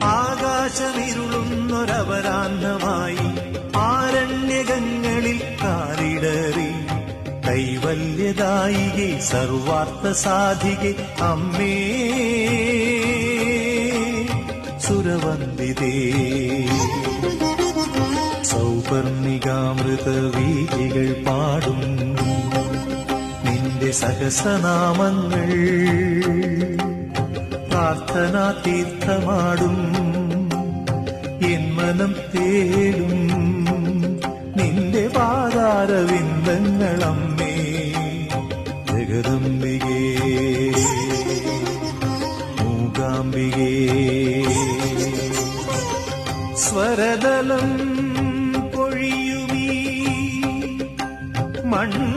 ആകാശമിരുളുന്നൊരപരാഹ്നമായി ആരണ്യകങ്ങളിൽ കാലിടറി കൈവല്യദായികെ സർവാർത്ഥ സാധികെ അമ്മേ സുരവന്ദിതേ സൗപർണികാമൃത വീഥികൾ പാടും നിന്റെ സഹസ്രനാമങ്ങൾ പ്രാർത്ഥനാ തീർത്ഥമാടും എൻ മനം തേടും നിന്റെ പാദാരവിന്ദങ്ങളമ്മേ ജഗദംബികേ മൂകാംബികേ സ്വരതലം പൊഴിയുമീ മണ്ണ്